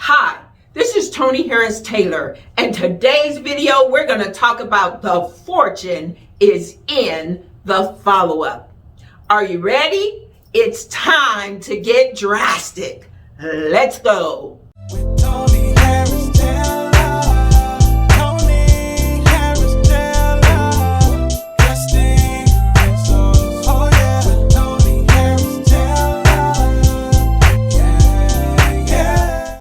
Hi, this is Toni Taylor, and today's video we're going to talk about the fortune is in the follow-up. Are you ready? It's time to get drastic. Let's go.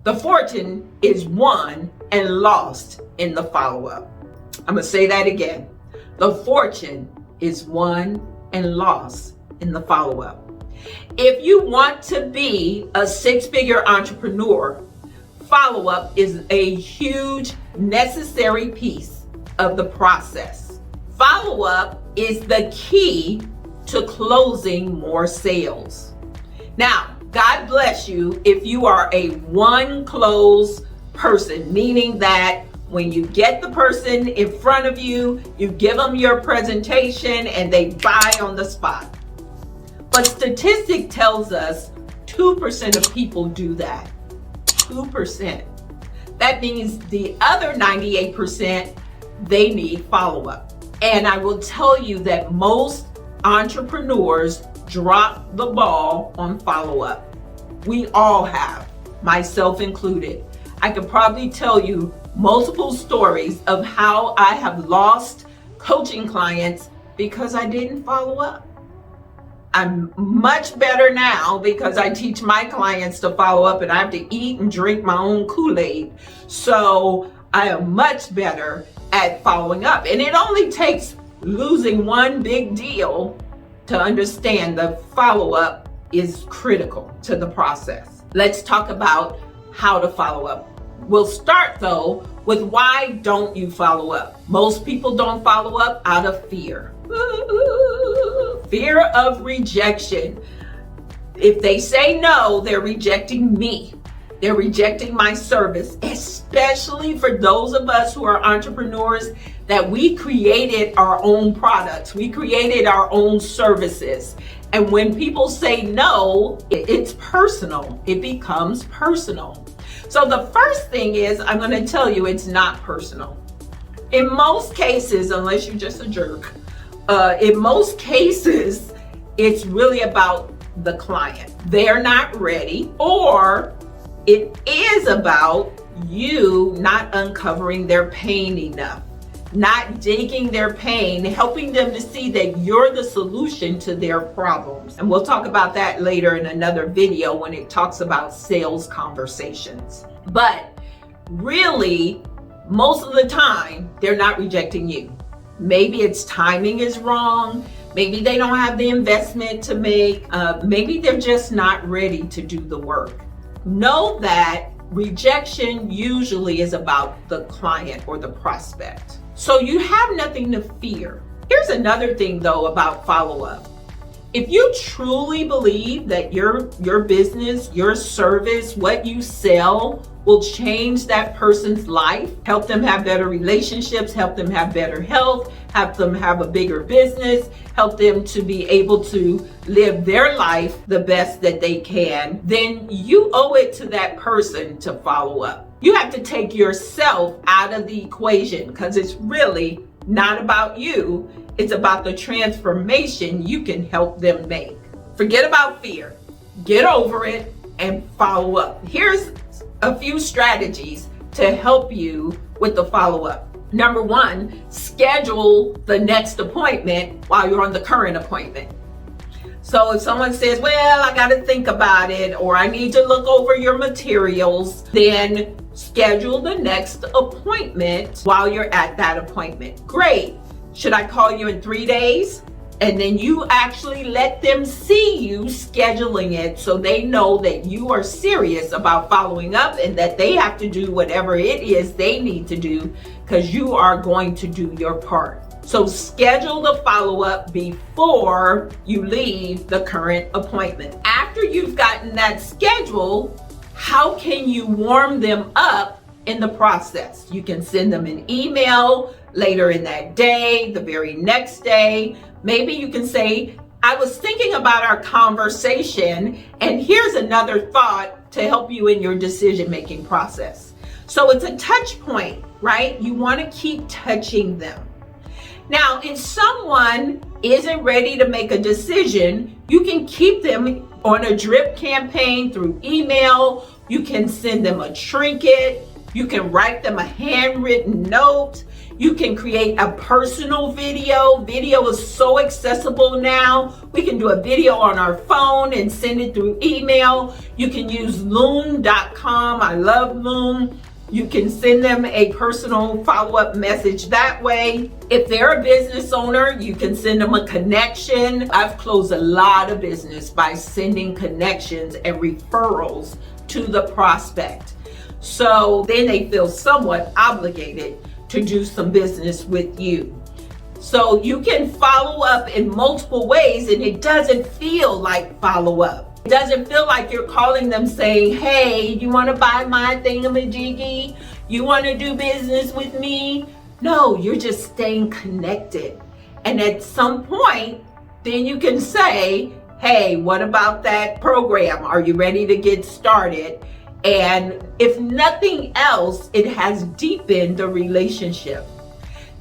The fortune is won and lost in the follow-up. I'm going to say that again. The fortune is won and lost in the follow-up. If you want to be a six-figure entrepreneur, follow-up is a huge necessary piece of the process. Follow-up is the key to closing more sales. Now, God bless you if you are a one close person, meaning that when you get the person in front of you, you give them your presentation and they buy on the spot. But statistic tells us 2% of people do that. 2%. That means the other 98%, they need follow-up. And I will tell you that most entrepreneurs drop the ball on follow-up. We all have, myself included. I could probably tell you multiple stories of how I have lost coaching clients because I didn't follow up. I'm much better now because I teach my clients to follow up and I have to eat and drink my own Kool-Aid. So I am much better at following up. And it only takes losing one big deal to understand the follow-up is critical to the process. Let's talk about how to follow up. We'll start though with why don't you follow up? Most people don't follow up out of fear. Fear of rejection. If they say no, they're rejecting me. They're rejecting my service, especially for those of us who are entrepreneurs that we created our own products. We created our own services. And when people say no, it's personal. It becomes personal. So the first thing is, I'm going to tell you it's not personal. In most cases, unless you're just a jerk, in most cases, it's really about the client. They're not ready, or it is about you not uncovering their pain enough, not digging their pain, helping them to see that you're the solution to their problems. And we'll talk about that later in another video when it talks about sales conversations. But really, most of the time, they're not rejecting you. Maybe its timing is wrong. Maybe they don't have the investment to make. Maybe they're just not ready to do the work. Know that rejection usually is about the client or the prospect. So you have nothing to fear. Here's another thing though about follow-up. If you truly believe that your business, your service, what you sell will change that person's life, help them have better relationships, help them have better health, help them have a bigger business, help them to be able to live their life the best that they can, then you owe it to that person to follow up. You have to take yourself out of the equation because it's really not about you. It's about the transformation you can help them make. Forget about fear. Get over it and follow up. Here's a few strategies to help you with the follow-up. Number one, schedule the next appointment while you're on the current appointment. So if someone says, well, I got to think about it, or I need to look over your materials, then schedule the next appointment while you're at that appointment. Great. Should I call you in 3 days? And then you actually let them see you scheduling it so they know that you are serious about following up and that they have to do whatever it is they need to do because you are going to do your part. So schedule the follow-up before you leave the current appointment. After you've gotten that schedule, how can you warm them up in the process? You can send them an email later in that day, the very next day. Maybe you can say, I was thinking about our conversation, and here's another thought to help you in your decision-making process. So it's a touch point, right? You want to keep touching them. Now, if someone isn't ready to make a decision, you can keep them on a drip campaign through email. You can send them a trinket. You can write them a handwritten note. You can create a personal video. Video is so accessible now. We can do a video on our phone and send it through email. You can use loom.com. I love Loom. You can send them a personal follow-up message that way. If they're a business owner, you can send them a connection. I've closed a lot of business by sending connections and referrals to the prospect. So then they feel somewhat obligated to do some business with you. So you can follow up in multiple ways, and it doesn't feel like follow up. It doesn't feel like you're calling them saying, hey, you want to buy my thingamajiggy? You want to do business with me? No, you're just staying connected. And at some point, then you can say, hey, what about that program? Are you ready to get started? And if nothing else, it has deepened the relationship.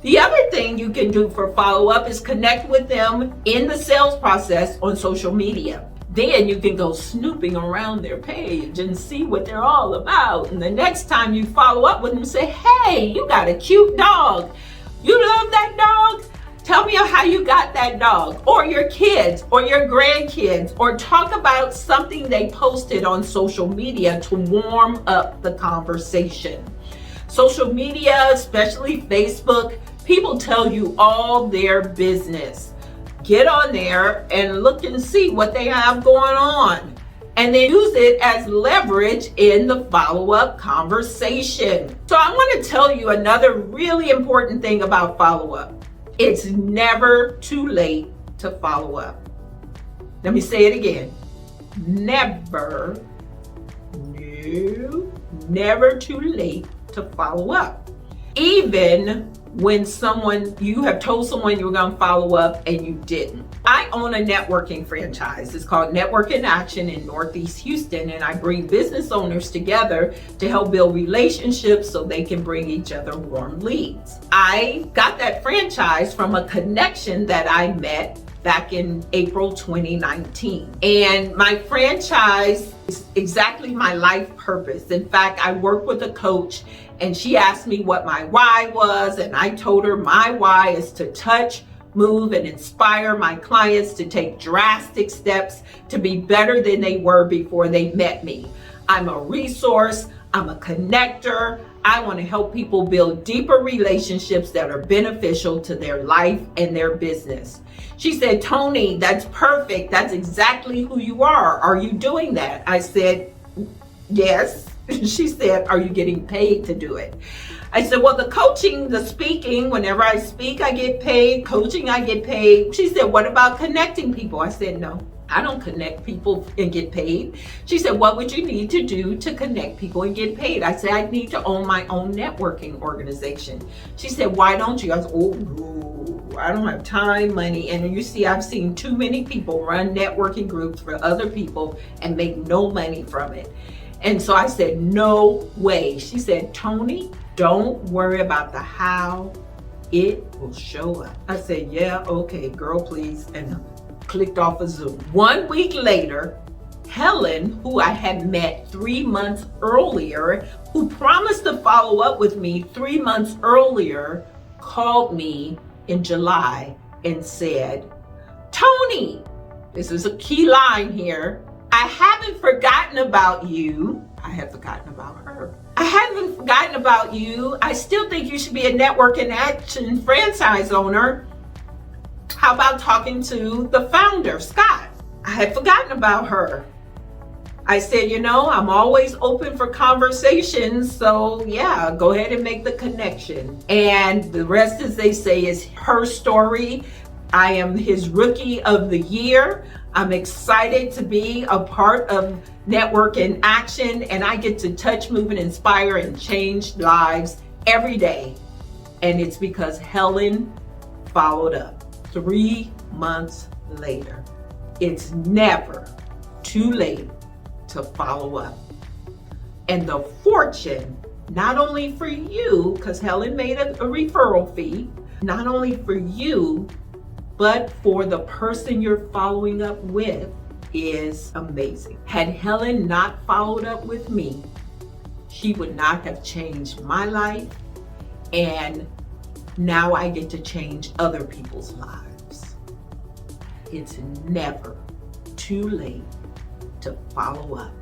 The other thing you can do for follow-up is connect with them in the sales process on social media. Then you can go snooping around their page and see what they're all about. And the next time you follow up with them, say, hey, you got a cute dog. You love that dog? Tell me how you got that dog, or your kids, or your grandkids, or talk about something they posted on social media to warm up the conversation. Social media, especially Facebook, people tell you all their business. Get on there and look and see what they have going on, and then use it as leverage in the follow-up conversation. So I want to tell you another really important thing about follow-up. It's never too late to follow up. Let me say it again. Never too late to follow up. Even when you have told someone you were going to follow up and you didn't. I own a networking franchise. It's called Network in Action in Northeast Houston, and I bring business owners together to help build relationships so they can bring each other warm leads. I got that franchise from a connection that I met back in April 2019. And my franchise is exactly my life purpose. In fact, I work with a coach, and she asked me what my why was, and I told her my why is to touch, move, and inspire my clients to take drastic steps to be better than they were before they met me. I'm a resource, I'm a connector. I want to help people build deeper relationships that are beneficial to their life and their business. She said, Toni, that's perfect. That's exactly who you are. Are you doing that? I said, yes. She said, are you getting paid to do it? I said, well, the coaching, the speaking, whenever I speak, I get paid. Coaching, I get paid. She said, what about connecting people? I said, no, I don't connect people and get paid. She said, what would you need to do to connect people and get paid? I said, I need to own my own networking organization. She said, why don't you? I said, oh, no, I don't have time, money. And you see, I've seen too many people run networking groups for other people and make no money from it. And so I said, no way. She said, Toni, don't worry about the how, it will show up. I said, yeah, okay, girl, please. And clicked off of Zoom. 1 week later, Helen, who I had met 3 months earlier, who promised to follow up with me 3 months earlier, called me in July and said, Toni, this is a key line here, I haven't forgotten about you. I have forgotten about her. I haven't forgotten about you. I still think you should be a Network in Action franchise owner. How about talking to the founder, Scott? I had forgotten about her. I said, I'm always open for conversations. So yeah, go ahead and make the connection. And the rest, as they say, is her story. I am his rookie of the year. I'm excited to be a part of Network in Action, and I get to touch, move, and inspire and change lives every day. And it's because Helen followed up 3 months later. It's never too late to follow up. and the fortune, not only for you, because Helen made a referral fee, not only for you, but for the person you're following up with, is amazing. Had Helen not followed up with me, she would not have changed my life, and now I get to change other people's lives. It's never too late to follow up.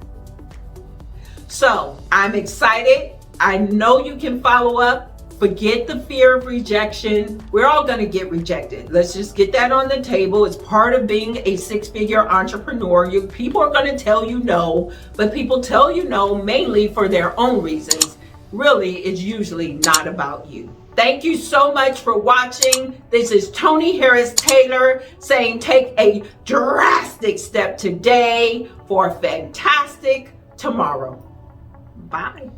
So I'm excited. I know you can follow up. Forget the fear of rejection. We're all going to get rejected. Let's just get that on the table. It's part of being a six-figure entrepreneur. People are going to tell you no, but people tell you no mainly for their own reasons. Really, it's usually not about you. Thank you so much for watching. This is Toni Harris Taylor saying take a drastic step today for a fantastic tomorrow. Bye.